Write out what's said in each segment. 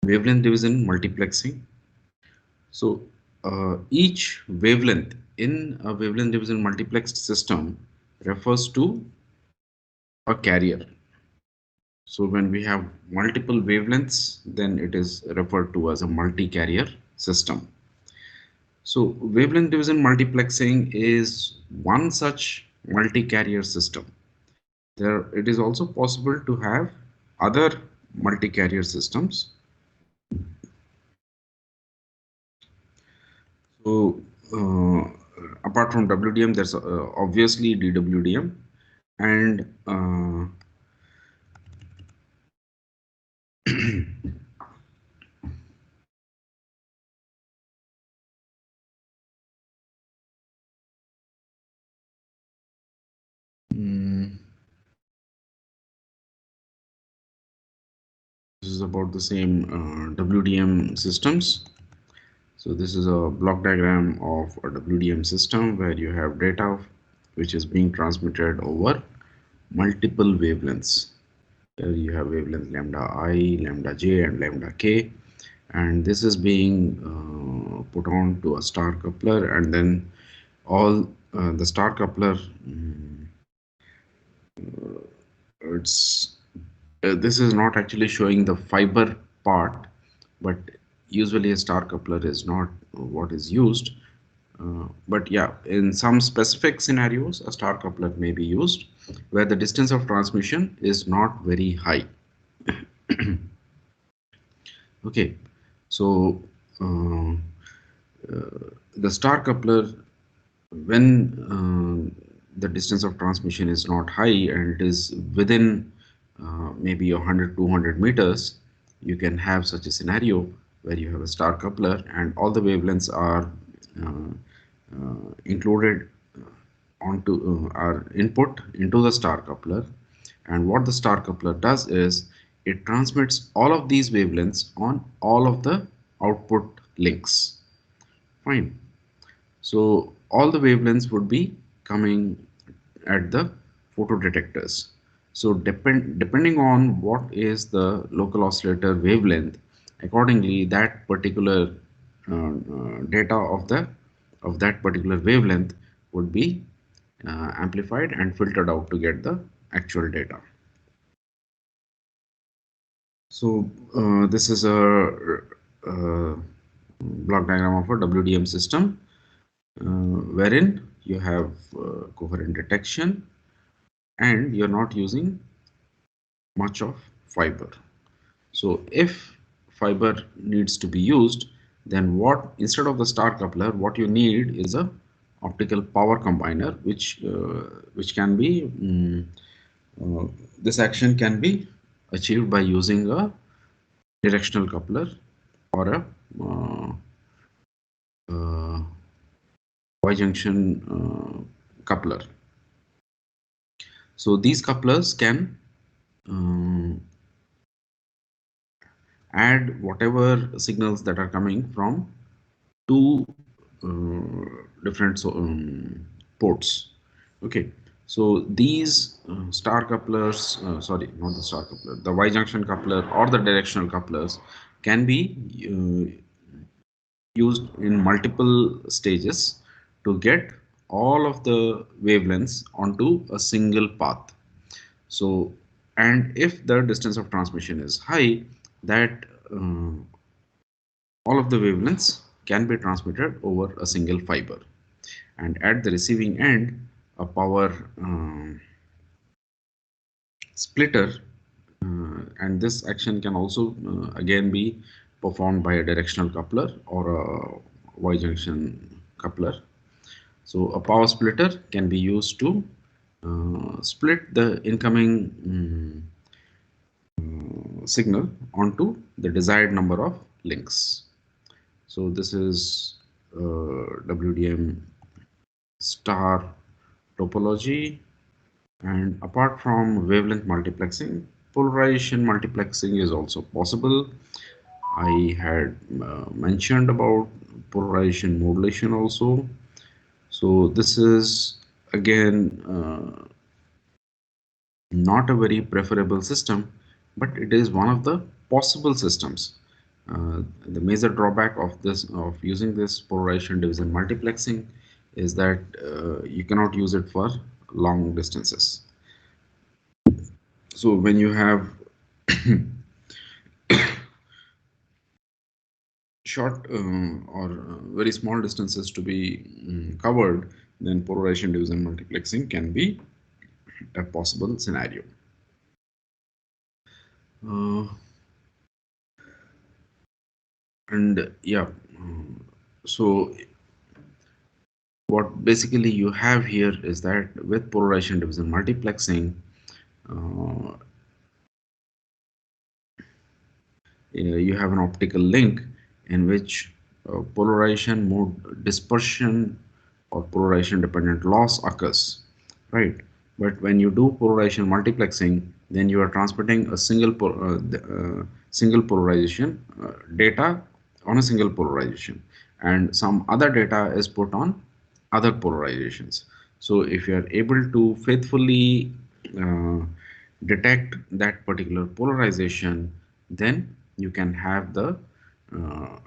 wavelength division multiplexing. So each wavelength in a wavelength division multiplexed system refers to a carrier. So when we have multiple wavelengths, then it is referred to as a multi-carrier system. So wavelength division multiplexing is one such multi-carrier system. There, it is also possible to have other multi-carrier systems. So apart from WDM, there's obviously DWDM, and mm, this is about the same WDM systems. So this is a block diagram of a WDM system where you have data which is being transmitted over multiple wavelengths. Here you have wavelength lambda I, lambda j, and lambda k, and this is being put on to a star coupler, and then all the star coupler it's this is not actually showing the fiber part, but usually a star coupler is not what is used. But yeah, in some specific scenarios, a star coupler may be used where the distance of transmission is not very high. Okay, so uh, the star coupler, when the distance of transmission is not high and it is within maybe 100 200 meters, you can have such a scenario where you have a star coupler and all the wavelengths are included onto are input into the star coupler, and what the star coupler does is it transmits all of these wavelengths on all of the output links. Fine. So all the wavelengths would be coming at the photodetectors. So depending on what is the local oscillator wavelength, accordingly that particular data of that particular wavelength would be amplified and filtered out to get the actual data. So this is a block diagram of a WDM system wherein you have coherent detection and you're not using much of fiber. So if fiber needs to be used, then what, instead of the star coupler, what you need is a optical power combiner, which can be uh, this action can be achieved by using a directional coupler or a uh, Y junction coupler. So these couplers can um, add whatever signals that are coming from two different ports. Okay, so these star couplers, sorry, not the star coupler, the Y junction coupler or the directional couplers can be used in multiple stages to get all of the wavelengths onto a single path. So, and if the distance of transmission is high, that all of the wavelengths can be transmitted over a single fiber. And at the receiving end, a power splitter, and this action can also again be performed by a directional coupler or a Y junction coupler. So a power splitter can be used to split the incoming signal onto the desired number of links. So this is WDM star topology, and apart from wavelength multiplexing, polarization multiplexing is also possible. I had mentioned about polarization modulation also. So this is again not a very preferable system, but it is one of the possible systems The major drawback of using this polarization division multiplexing is that you cannot use it for long distances. So when you have short or very small distances to be covered, then polarization division multiplexing can be a possible scenario. Uh, and yeah, so what basically you have here is that with polarization division multiplexing, uh, you have an optical link in which polarization mode dispersion or polarization dependent loss occurs, right? But when you do polarization multiplexing, then you are transmitting a single polarization data on a single polarization, and some other data is put on other polarizations. So if you are able to faithfully uh, detect that particular polarization, then you can have the uh,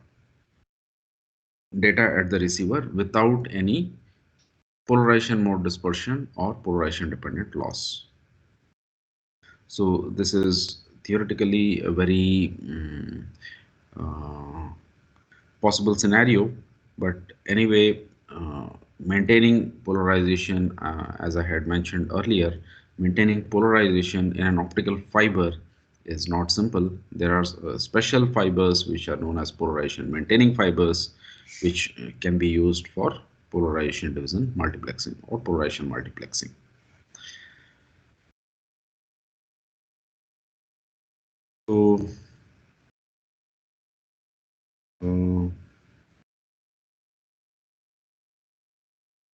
data at the receiver without any polarization mode dispersion or polarization dependent loss. So this is theoretically a very uh, possible scenario, but anyway, maintaining polarization, as I had mentioned earlier, maintaining polarization in an optical fiber is not simple. There are special fibers which are known as polarization maintaining fibers, which can be used for polarization division multiplexing or polarization multiplexing. So, uh,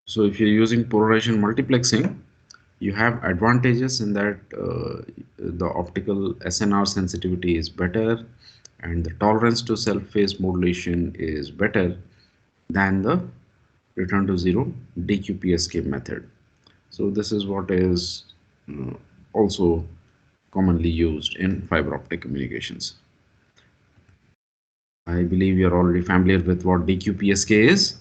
so if you're using polarization multiplexing, you have advantages in that the optical SNR sensitivity is better and the tolerance to self-phase modulation is better than the return to zero DQPSK method. So this is what is uh, also commonly used in fiber optic communications. I believe you're already familiar with what DQPSK is.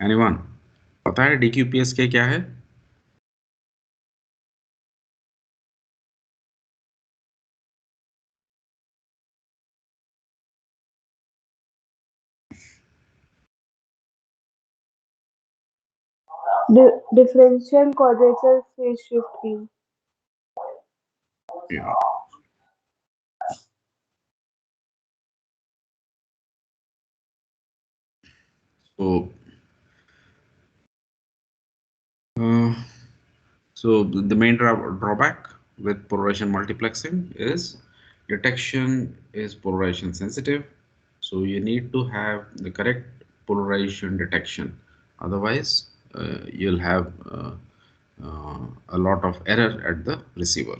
Anyone? पता है DQPSK क्या है? Differential quadrature phase shift key. Yeah. So, uh, So the main drawback with polarization multiplexing is detection is polarization sensitive. So you need to have the correct polarization detection. Otherwise, you'll have a lot of error at the receiver.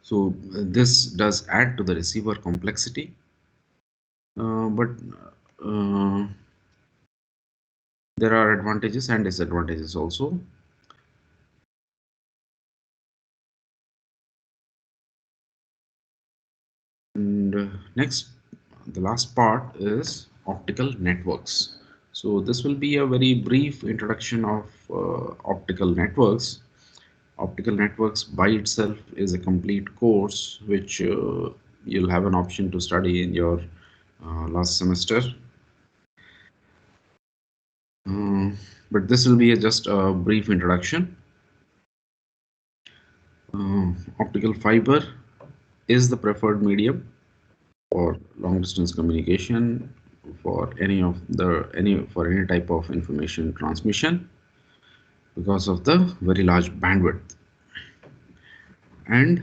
So this does add to the receiver complexity, but uh, there are advantages and disadvantages also. And next, the last part is optical networks. So this will be a very brief introduction of optical networks. Optical networks by itself is a complete course which you'll have an option to study in your last semester. Uh, but this will be just a brief introduction. Optical fiber is the preferred medium for long distance communication, for any type of information transmission, because of the very large bandwidth, and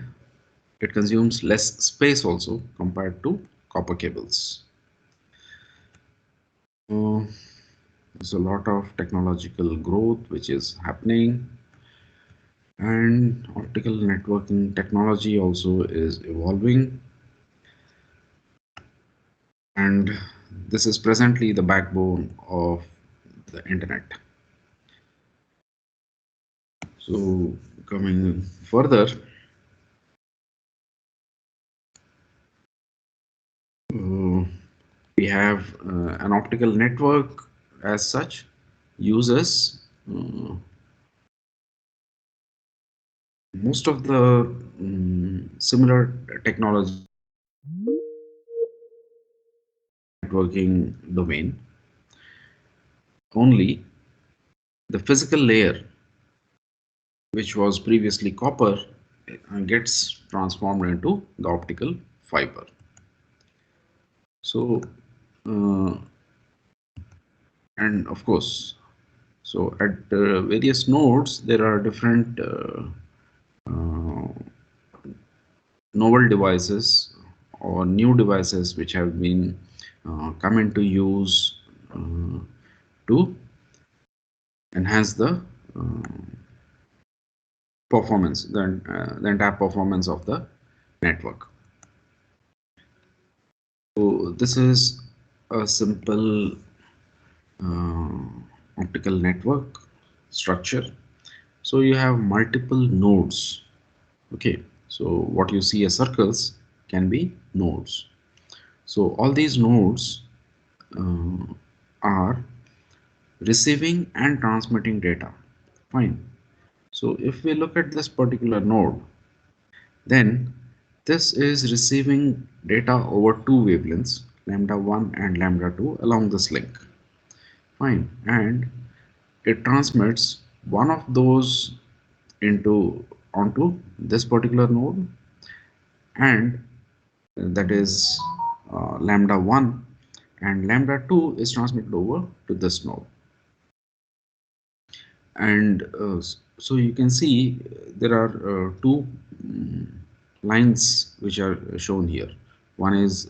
it consumes less space also compared to copper cables. uh, there's a lot of technological growth which is happening, and optical networking technology also is evolving, and this is presently the backbone of the internet. So Coming further, uh, we have an optical network as such uses most of the similar technology networking domain. Only the physical layer, which was previously copper, gets transformed into the optical fiber. So, uh, and of course, so at various nodes, there are different uh, novel devices or new devices which have been come into use to enhance the entire performance of the network. So this is a simple uh, optical network structure. So you have multiple nodes. Okay, so what you see as circles can be nodes. So all these nodes uh, are receiving and transmitting data. Fine. So if we look at this particular node, then this is receiving data over two wavelengths, lambda 1 and lambda 2, along this link. Fine. And it transmits one of those into onto this particular node, and that is lambda 1, and lambda 2 is transmitted over to this node. And so you can see there are two lines which are shown here. One is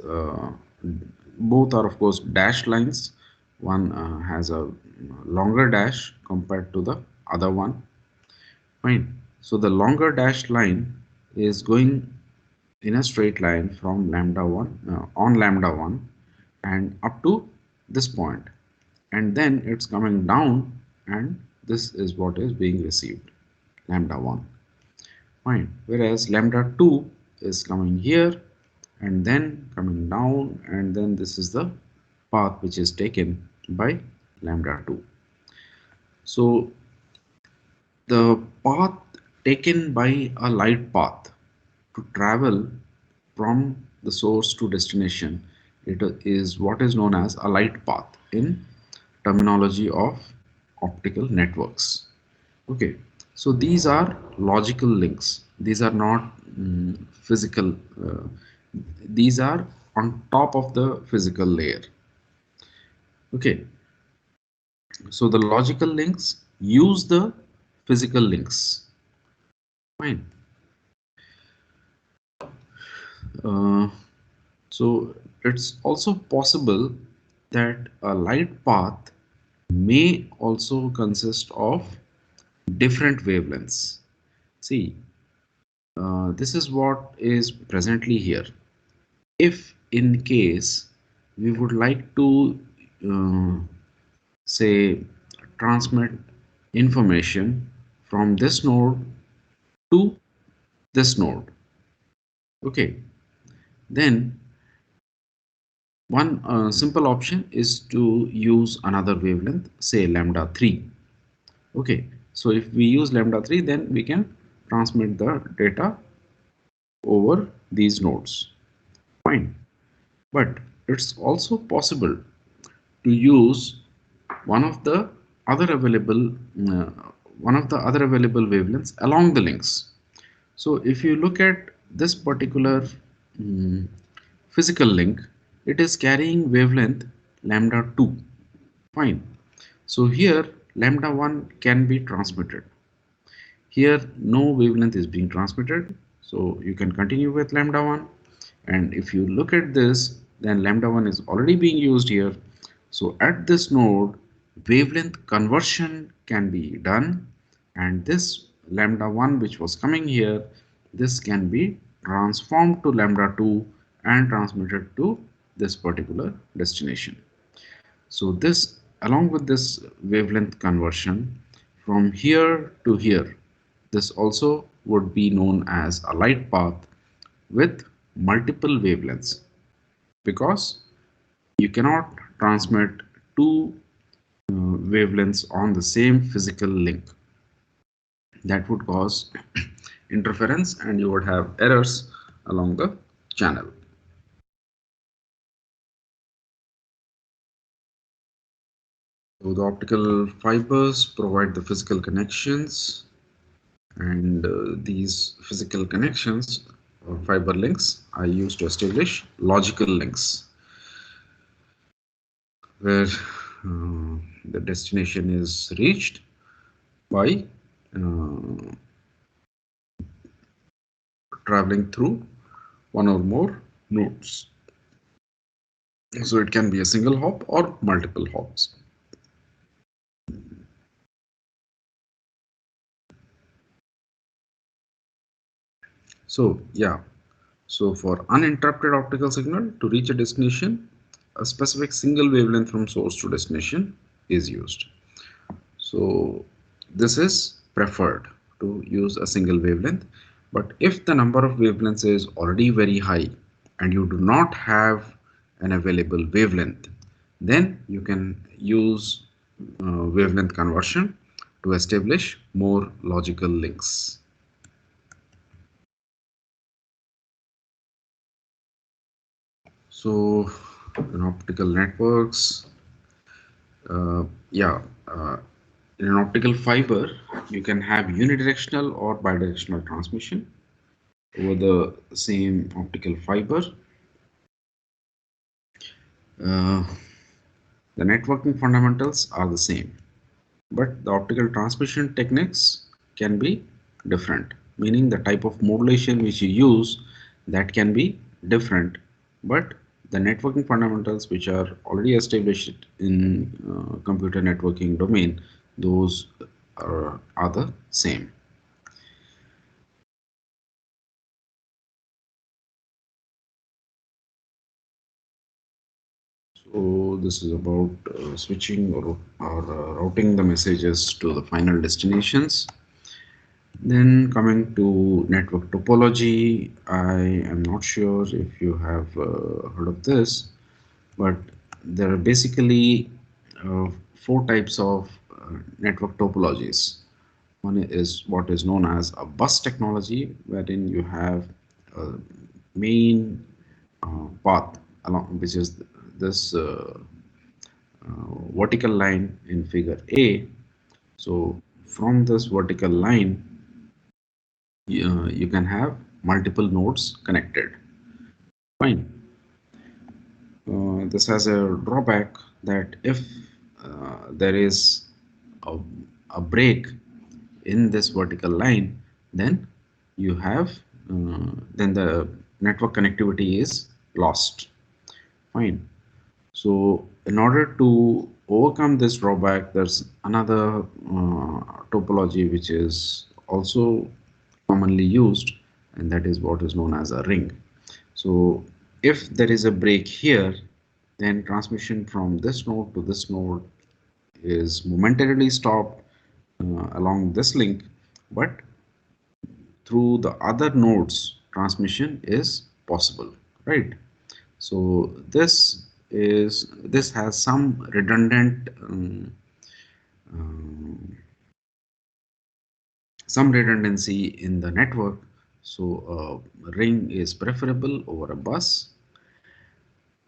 both are of course dashed lines. One has a longer dash compared to the other one. Fine. So the longer dashed line is going in a straight line from lambda 1 on lambda 1 and up to this point, and then it's coming down, and this is what is being received, lambda 1. Fine. Whereas lambda 2 is coming here and then coming down, and then this is the path which is taken by lambda 2. So the path taken by a light path to travel from the source to destination, it is what is known as a light path in terminology of optical networks. Okay, so these are logical links. These are not physical. These are on top of the physical layer. Okay, so the logical links use the physical links. Fine. Uh, so it's also possible that a light path may also consist of different wavelengths. See, this is what is presently here. If in case we would like to uh, say transmit information from this node to this node, okay, then one simple option is to use another wavelength, say lambda 3. Okay, so if we use lambda 3, then we can transmit the data over these nodes. Fine. But it's also possible to use one of the other available uh, one of the other available wavelengths along the links. So if you look at this particular mm, physical link, it is carrying wavelength lambda 2. Fine. So here lambda 1 can be transmitted. Here no wavelength is being transmitted, so you can continue with lambda 1. And if you look at this, then lambda 1 is already being used here. So at this node, wavelength conversion can be done, and this lambda 1 which was coming here, this can be transformed to lambda 2 and transmitted to this particular destination. So this, along with this wavelength conversion from here to here, This also would be known as a light path with multiple wavelengths, because you cannot transmit two wavelengths on the same physical link. That would cause interference and you would have errors along the channel. So the optical fibers provide the physical connections, and these physical connections or fiber links are used to establish logical links where the destination is reached by uh, traveling through one or more nodes. So it can be a single hop or multiple hops. So yeah, so for uninterrupted optical signal to reach a destination, a specific single wavelength from source to destination is used. So this is preferred to use a single wavelength. But if the number of wavelengths is already very high and you do not have an available wavelength, then you can use wavelength conversion to establish more logical links. So in optical networks, yeah, in an optical fiber, you can have unidirectional or bidirectional transmission over the same optical fiber. Uh, the networking fundamentals are the same, but the optical transmission techniques can be different, meaning the type of modulation which you use that can be different, but the networking fundamentals which are already established in computer networking domain, those are the same. So this is about switching or routing the messages to the final destinations. Then coming to network topology, I am not sure if you have heard of this, but there are basically four types of network topologies. One is what is known as a bus technology, wherein you have a main path along, which is this vertical line in figure A. So from this vertical line, you can have multiple nodes connected. Fine. This has a drawback that if there is a, a break in this vertical line, then you have then the network connectivity is lost. Fine. So in order to overcome this drawback, there's another topology which is also commonly used, and that is what is known as a ring. So if there is a break here, then transmission from this node to this node is momentarily stopped along this link, but through the other nodes, transmission is possible, right? So this has um, some redundancy in the network. So a ring is preferable over a bus,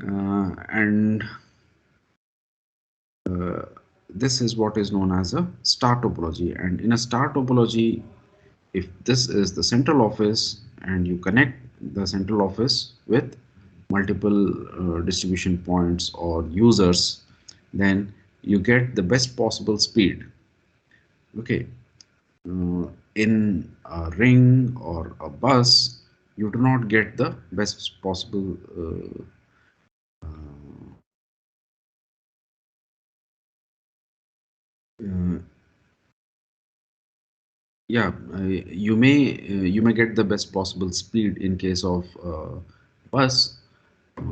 and this is what is known as a star topology. And in a star topology, if this is the central office and you connect the central office with multiple distribution points or users, then you get the best possible speed. Okay. In a ring or a bus, you do not get the best possible uh, yeah, you may get the best possible speed in case of bus, uh,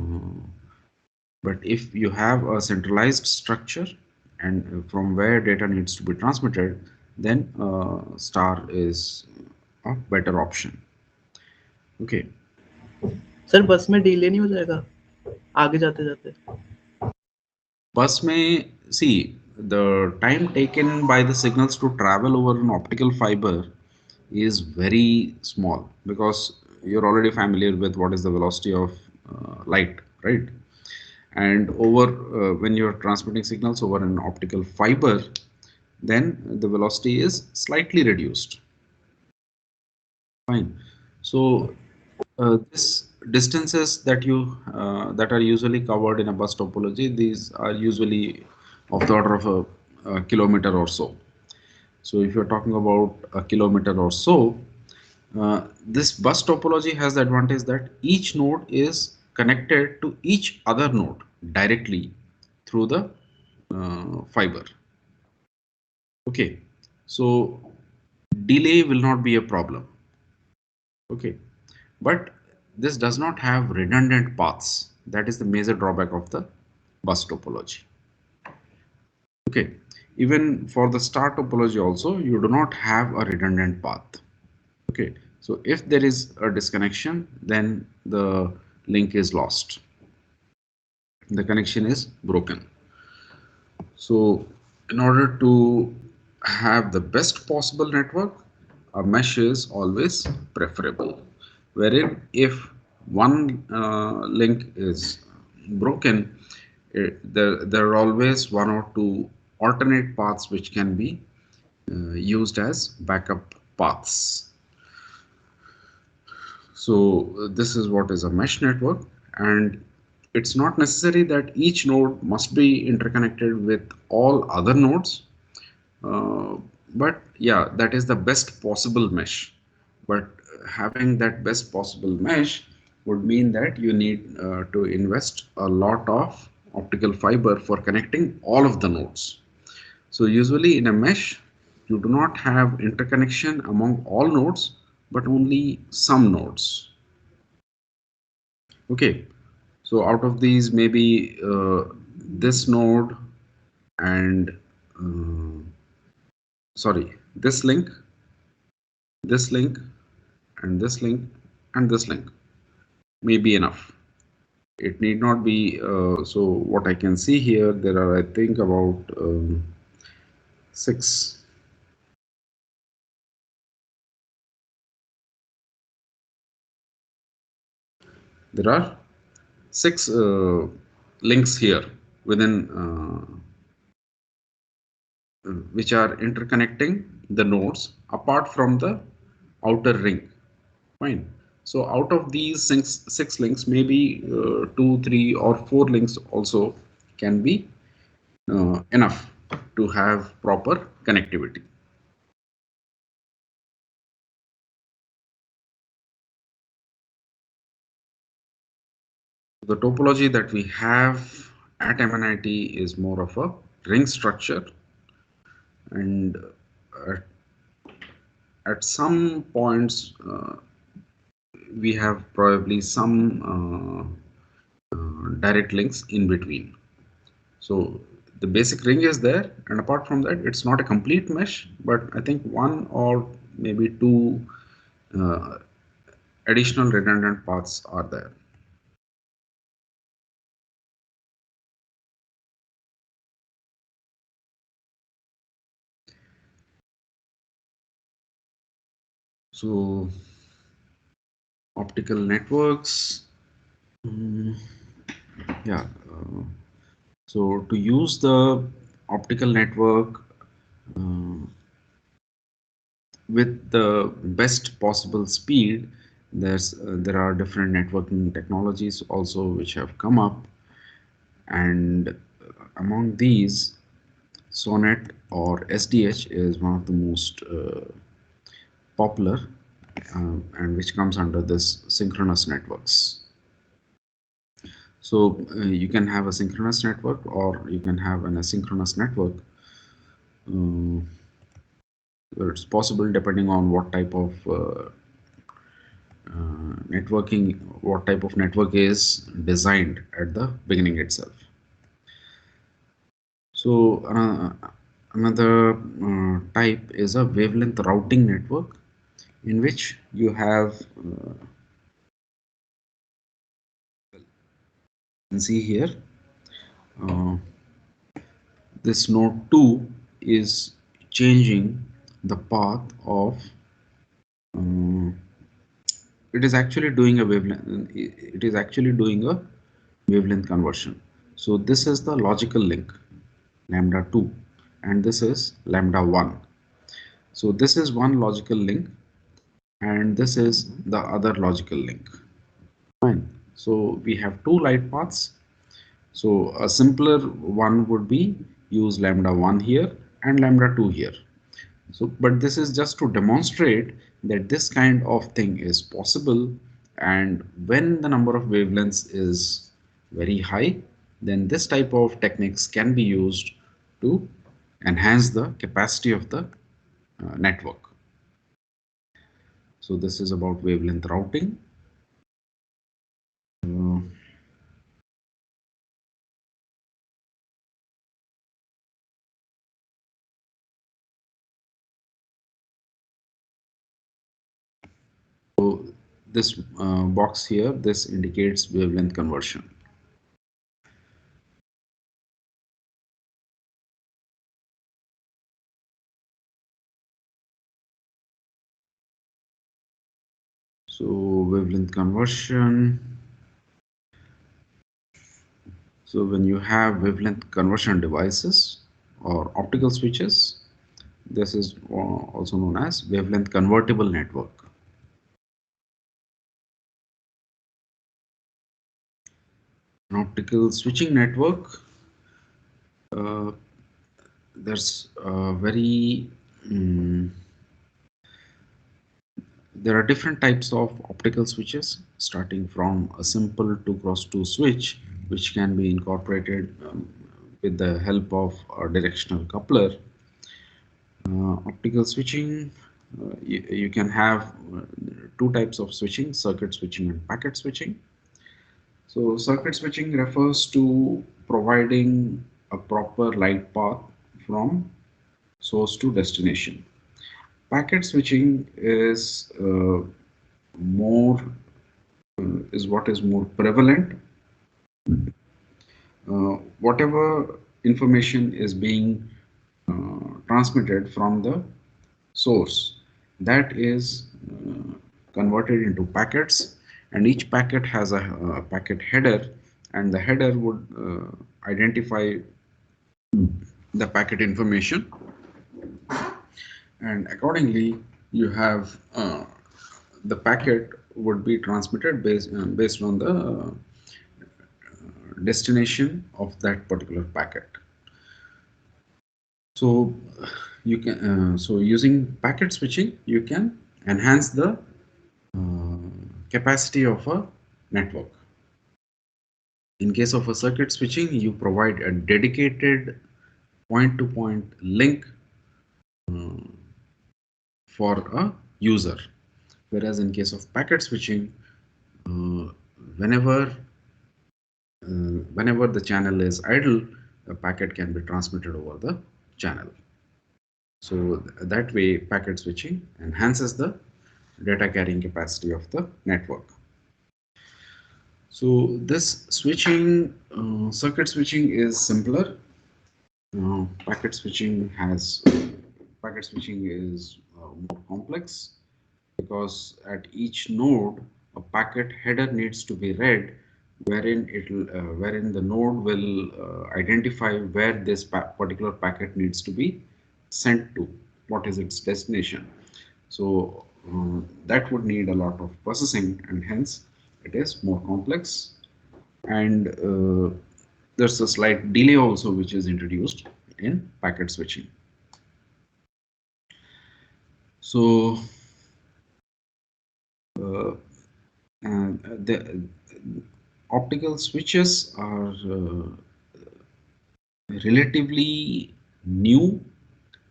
but if you have a centralized structure and from where data needs to be transmitted, then star is a better option. Okay. Sir बस में delay नहीं हो जाएगा आगे जाते जाते? Bus may see the time taken by the signals to travel over an optical fiber is very small because you're already familiar with what is the velocity of light, right? And over when you're transmitting signals over an optical fiber, then the velocity is slightly reduced. Fine. So this distances that you that are usually covered in a bus topology, these are usually of the order of a kilometer or so. So if you're talking about a kilometer or so, this bus topology has the advantage that each node is connected to each other node directly through the fiber. Okay, so delay will not be a problem. Okay, but this does not have redundant paths. That is the major drawback of the bus topology. Okay, even for the star topology also, you do not have a redundant path. Okay, so if there is a disconnection, then the link is lost. The connection is broken. So in order to have the best possible network, a mesh is always preferable. Wherein if one link is broken, there are always one or two alternate paths which can be used as backup paths. So this is what is a mesh network, and it's not necessary that each node must be interconnected with all other nodes. Uh, but yeah, that is the best possible mesh. But having that best possible mesh would mean that you need to invest a lot of optical fiber for connecting all of the nodes. So usually in a mesh, you do not have interconnection among all nodes, but only some nodes. Okay, so out of these, maybe this node and sorry, this link, and this link, and this link may be enough. It need not be. So what I can see here, there are I think about six. There are six links here within which are interconnecting the nodes apart from the outer ring. Fine. So out of these six links, maybe two, three, or four links also can be enough to have proper connectivity. The topology that we have at MNIT is more of a ring structure, and at, at some points we have probably some direct links in between. So the basic ring is there, and apart from that, it's not a complete mesh, but I think one or maybe two uh, additional redundant paths are there. So optical networks, mm, yeah. So to use the optical network uh, with the best possible speed, there are different networking technologies also which have come up, and among these, SONET or SDH is one of the most popular, and which comes under this synchronous networks. So you can have a synchronous network or you can have an asynchronous network. Uh, it's possible depending on what type of networking, what type of network is designed at the beginning itself. So Another type is a wavelength routing network, in which you have you can see here uh, this node 2 is changing the path of it is actually doing a wavelength, it is actually doing a wavelength conversion. So this is the logical link lambda 2, and this is lambda 1. So this is one logical link, and this is the other logical link. Fine. So we have two light paths. So a simpler one would be use lambda 1 here and lambda 2 here. So, but this is just to demonstrate that this kind of thing is possible, and when the number of wavelengths is very high, then this type of techniques can be used to enhance the capacity of the network. So this is about wavelength routing. Uh, so this box here, this indicates wavelength conversion. So wavelength conversion. So when you have wavelength conversion devices or optical switches, this is also known as wavelength convertible network. An optical switching network, uh, there's a very there are different types of optical switches, starting from a simple 2x2 switch, which can be incorporated with the help of a directional coupler. Optical switching, you can have two types of switching: circuit switching and packet switching. So circuit switching refers to providing a proper light path from source to destination. Packet switching more is what is more prevalent. Whatever information is being transmitted from the source, that is converted into packets, and each packet has a packet header, and the header would identify the packet information, and accordingly you have the packet would be transmitted based on the destination of that particular packet. So you can so using packet switching, you can enhance the capacity of a network. In case of a circuit switching, you provide a dedicated point-to-point link for a user, whereas in case of packet switching, uh, whenever whenever the channel is idle, a packet can be transmitted over the channel. So that way, packet switching enhances the data carrying capacity of the network. So this switching, circuit switching is simpler. Packet switching is more complex, because at each node a packet header needs to be read, wherein the node will identify where this particular packet needs to be sent to, what is its destination. So that would need a lot of processing, and hence it is more complex, and there's a slight delay also which is introduced in packet switching. So uh, the optical switches are relatively new.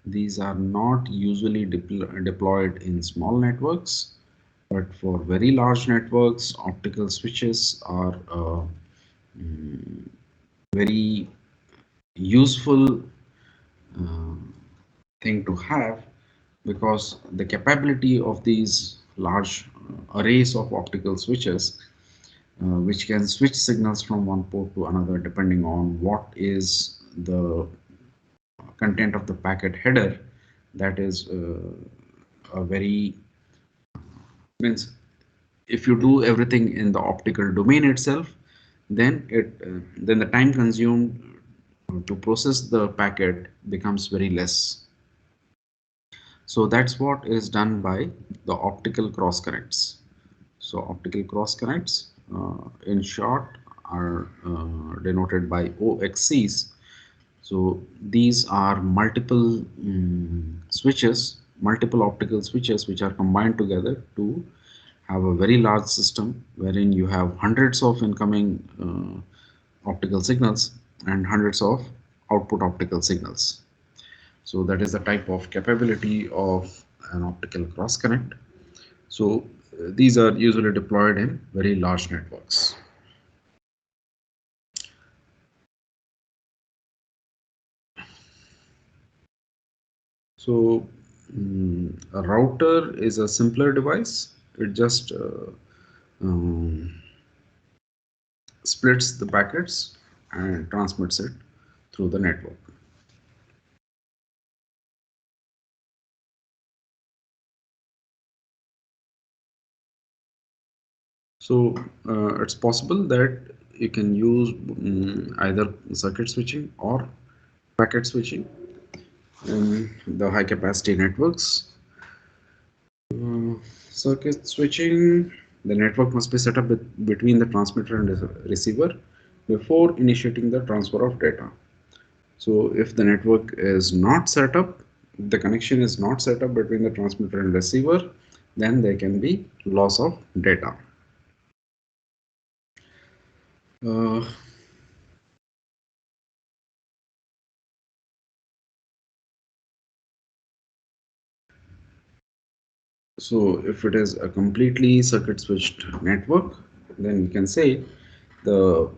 These are not usually deployed in small networks, but for very large networks, optical switches are very useful thing to have, because the capability of these large arrays of optical switches, which can switch signals from one port to another depending on what is the content of the packet header, that is a very, means, if you do everything in the optical domain itself, then the time consumed to process the packet becomes very less. So that's what is done by the optical cross connects. So optical cross connects, in short, are denoted by OXCs. So these are multiple switches, multiple optical switches, which are combined together to have a very large system wherein you have hundreds of incoming optical signals and hundreds of output optical signals. So that is the type of capability of an optical cross connect. So these are usually deployed in very large networks. So a router is a simpler device. It just um, splits the packets and transmits it through the network. So it's possible that you can use either circuit switching or packet switching in the high capacity networks. Circuit switching, the network must be set up between the transmitter and receiver before initiating the transfer of data. So if the network is not set up, the connection is not set up between the transmitter and receiver, then there can be loss of data. Uh, so if it is a completely circuit switched network, then we can say the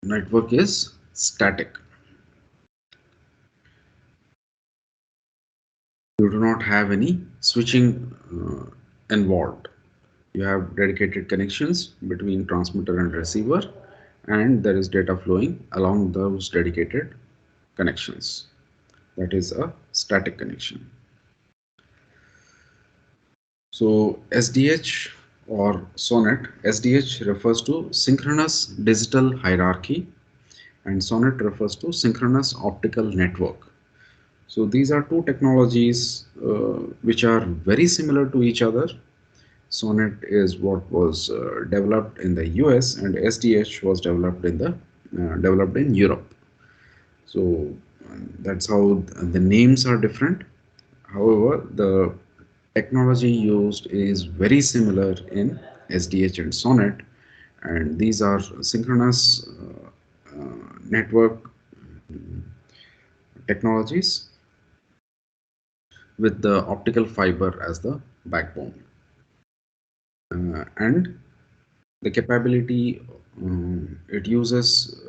network is static. You do not have any switching involved. You have dedicated connections between transmitter and receiver, and there is data flowing along those dedicated connections. That is a static connection. So SDH or SONET, SDH refers to synchronous digital hierarchy and SONET refers to synchronous optical network. So these are two technologies which are very similar to each other. SONET is what was developed in the US, and SDH was developed in Europe. So that's how the names are different. However, the technology used is very similar in SDH and SONET, and these are synchronous network technologies with the optical fiber as the backbone. And the capability, it uses,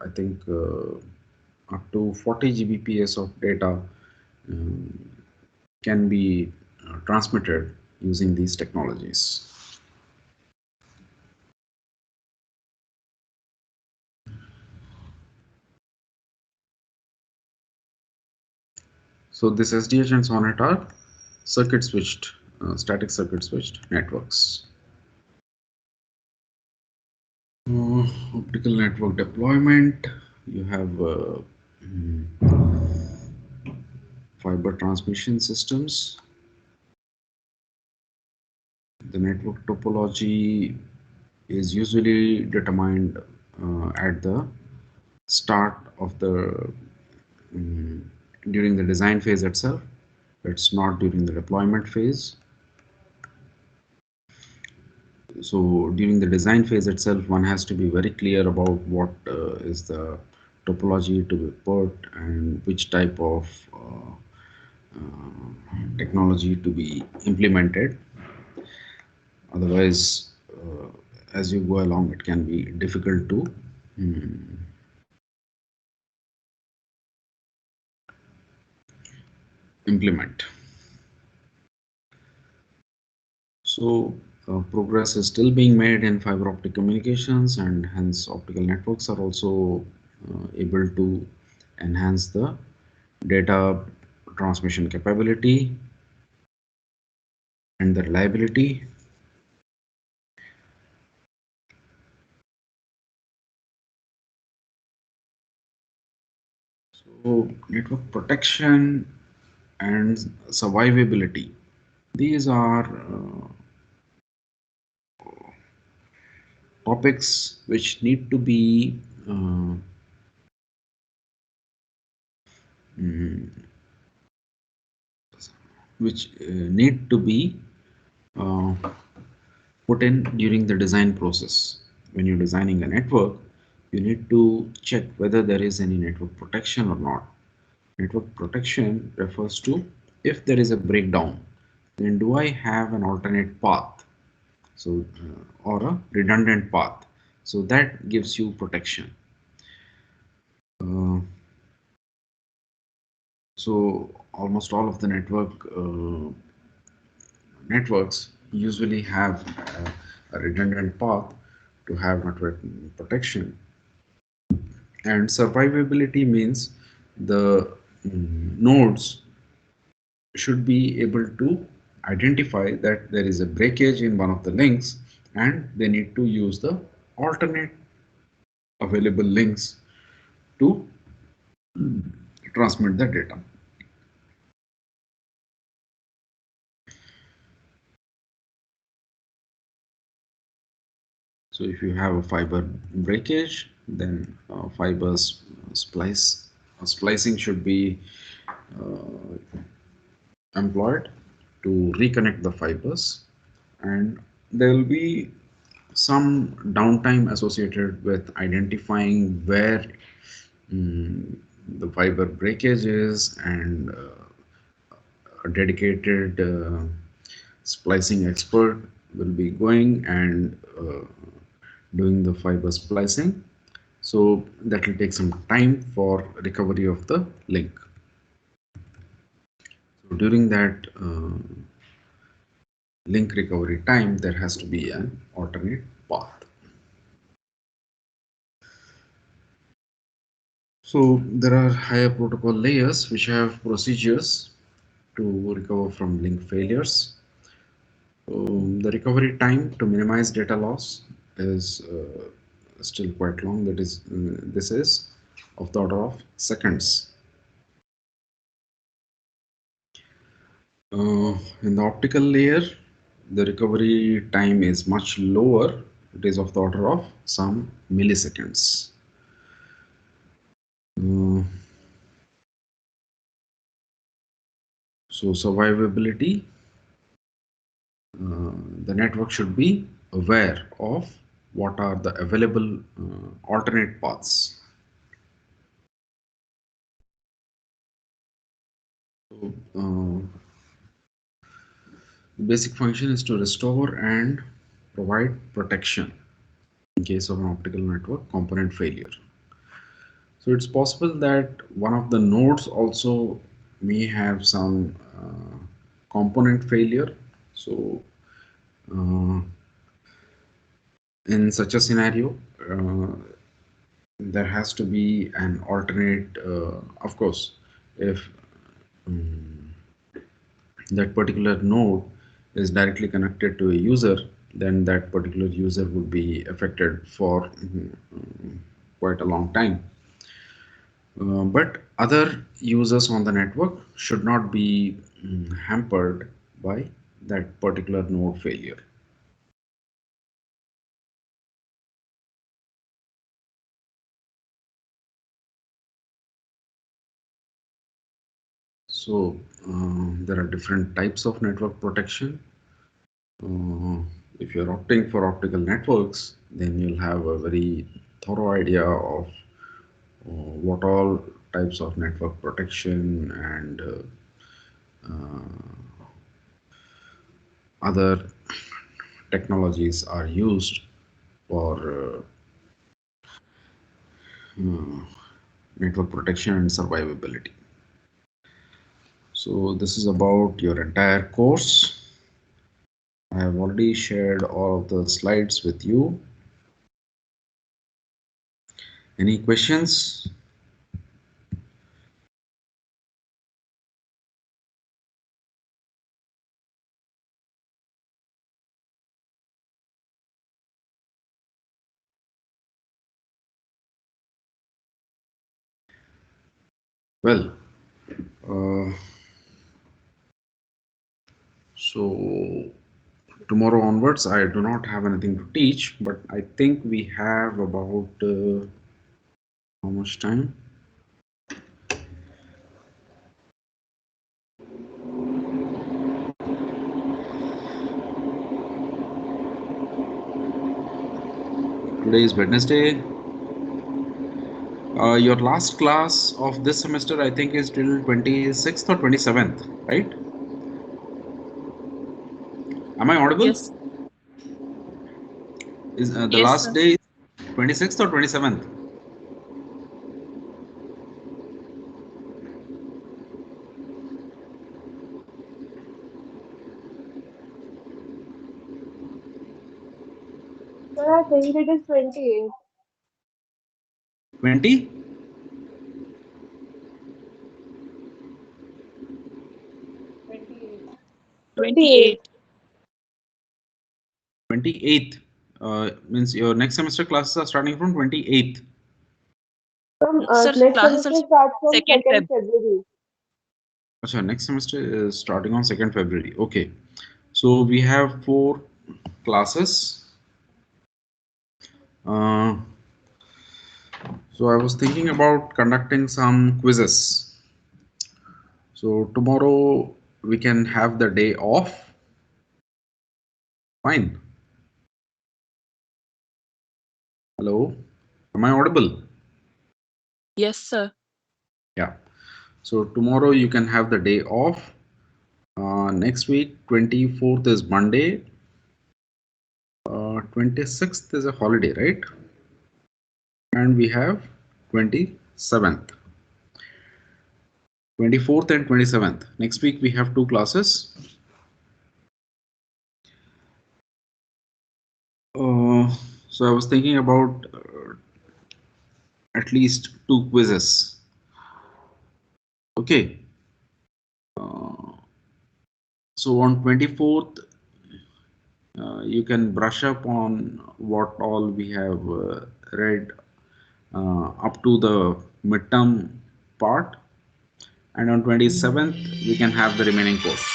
I think, up to 40 Gbps of data um, can be transmitted using these technologies. So this SDH and SONET are circuit switched, static circuit switched networks. Optical network deployment, you have fiber transmission systems. The network topology is usually determined at the start of the um, during the design phase itself. It's not during the deployment phase. So during the design phase itself, one has to be very clear about what is the topology to be put and which type of technology to be implemented. Otherwise, as you go along, it can be difficult to implement. So progress is still being made in fiber optic communications, and hence optical networks are also able to enhance the data transmission capability and the reliability. So network protection and survivability, these are topics which need to be mm, need to be uh, put in during the design process. When you're designing a network, you need to check whether there is any network protection or not. Network protection refers to if there is a breakdown, then do I have an alternate path? So, or a redundant path. So that gives you protection. Uh, so almost all of the networks usually have a redundant path to have network protection. And survivability means the nodes should be able to identify that there is a breakage in one of the links, and they need to use the alternate available links to transmit the data. So if you have a fiber breakage, then fibers splicing should be uh, employed to reconnect the fibers, and there will be some downtime associated with identifying where mm, the fiber breakage is, and a dedicated splicing expert will be going and doing the fiber splicing. So that will take some time for recovery of the link. So during that link recovery time, there has to be an alternate path. So there are higher protocol layers which have procedures to recover from link failures. The recovery time to minimize data loss is still quite long. This is of the order of seconds. In the optical layer, the recovery time is much lower. It is of the order of some milliseconds. Uh, so survivability, the network should be aware of what are the available alternate paths. So, the basic function is to restore and provide protection in case of an optical network component failure. So it's possible that one of the nodes also may have some component failure. So uh, in such a scenario, there has to be an alternate, of course, if um, that particular node is directly connected to a user, then that particular user would be affected for quite a long time. But other users on the network should not be hampered by that particular node failure. So there are different types of network protection. Uh, if you're opting for optical networks, then you'll have a very thorough idea of what all types of network protection and other technologies are used for network protection and survivability. So this is about your entire course. I have already shared all of the slides with you. Any questions? Well, uh, so tomorrow onwards, I do not have anything to teach, but I think we have about how much time? Today is Wednesday. Your last class of this semester, I think, is till 26th or 27th, right? Am I audible? Yes. Is the Yes, last sir. day 26th or 27th? Sir, I think it is 28. 20? 28. 28. 28. 28th. Means your next semester classes are starting from 28th. From Sir, next classes are semester starts from second 2nd Feb. February. Achha, next semester is starting on 2nd February. Okay. So we have 4 classes. Uh, so I was thinking about conducting some quizzes. So tomorrow we can have the day off. Fine. Hello. Am I audible? Yes, sir. Yeah. So tomorrow you can have the day off. Next week, 24th is Monday. 26th is a holiday, right? And we have 27th. 24th and 27th. Next week we have 2 classes. So I was thinking about at least 2 quizzes. Okay. Uh, so on 24th, you can brush up on what all we have read up to the midterm part, and on 27th we can have the remaining course.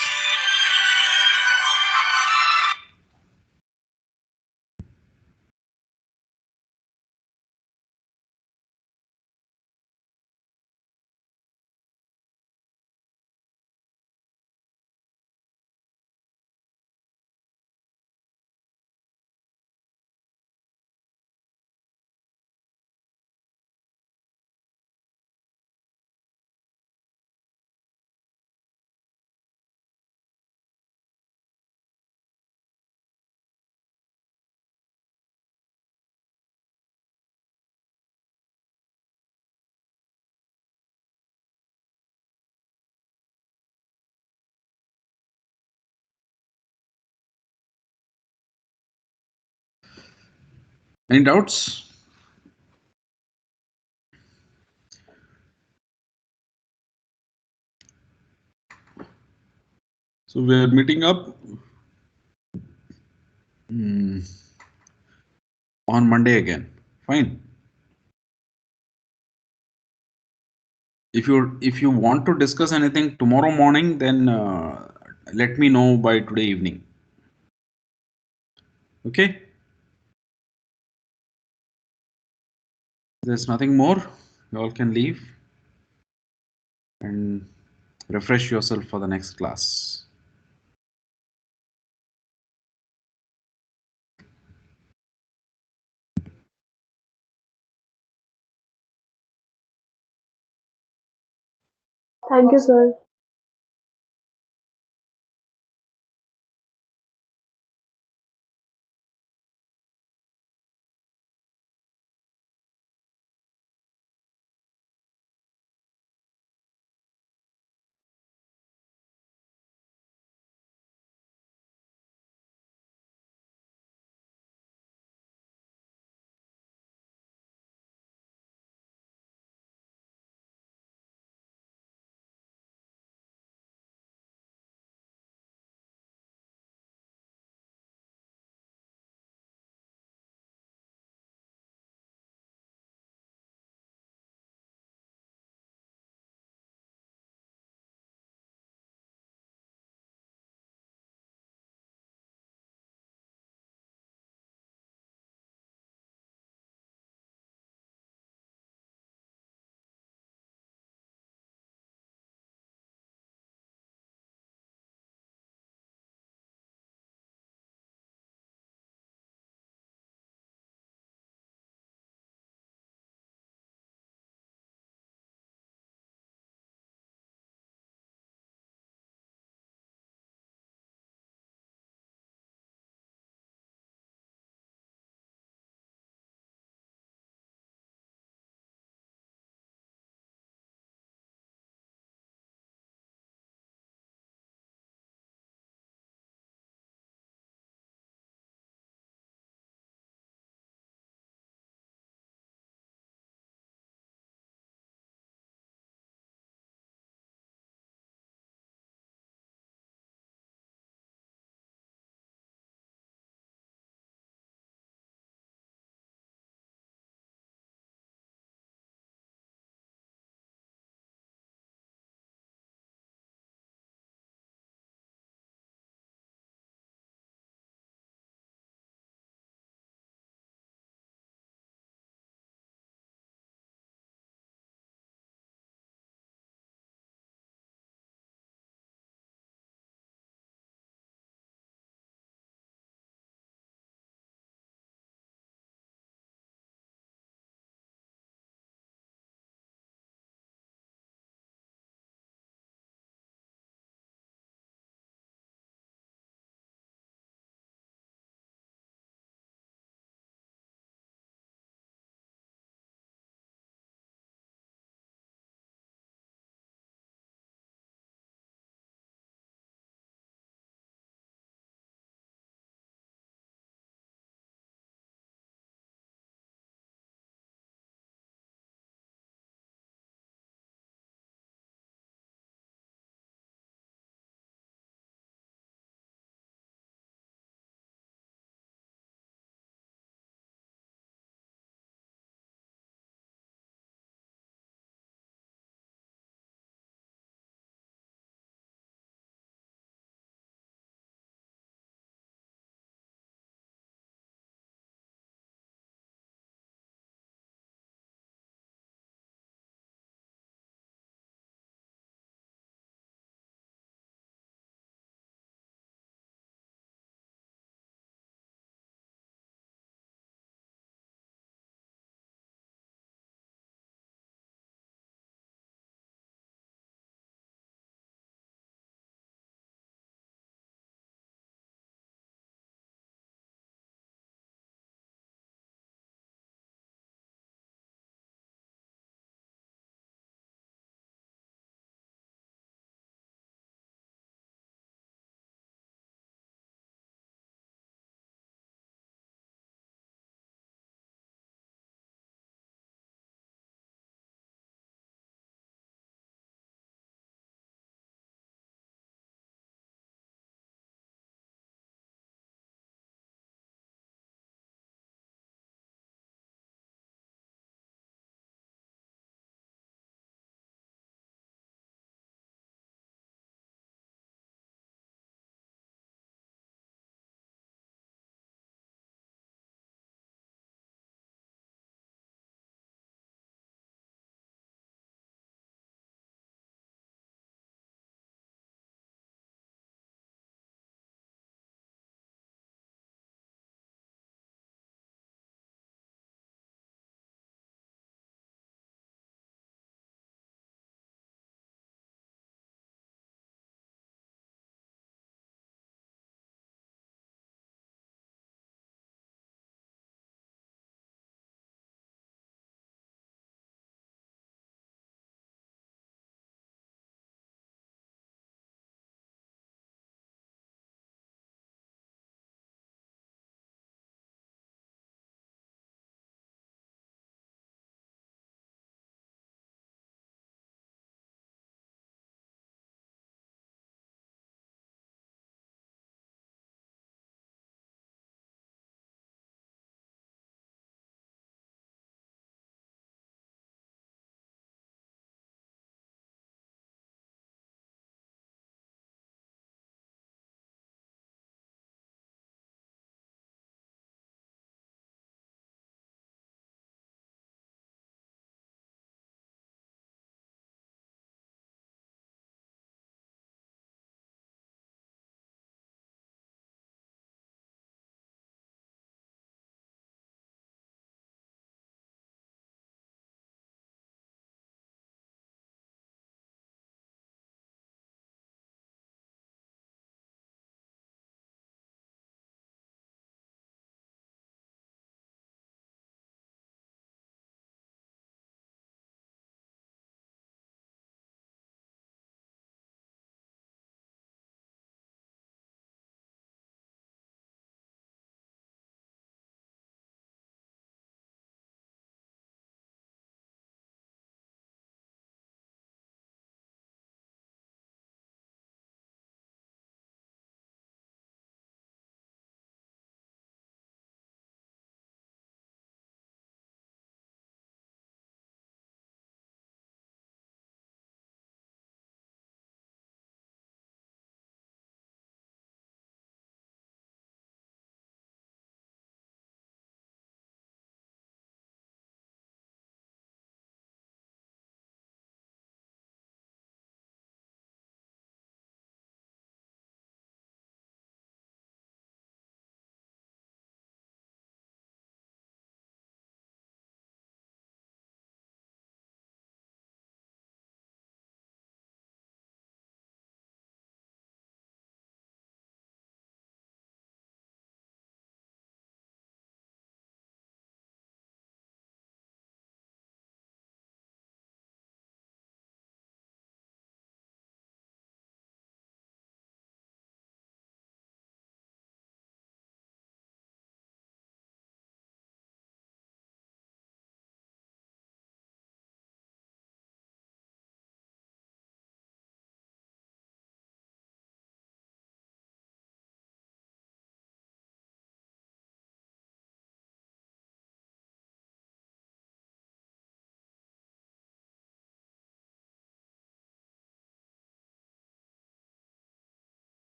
Any doubts? So we are meeting up on Monday again. Fine. If you want to discuss anything tomorrow morning, then let me know by today evening. Okay. There's nothing more. You all can leave and refresh yourself for the next class. Thank you, sir.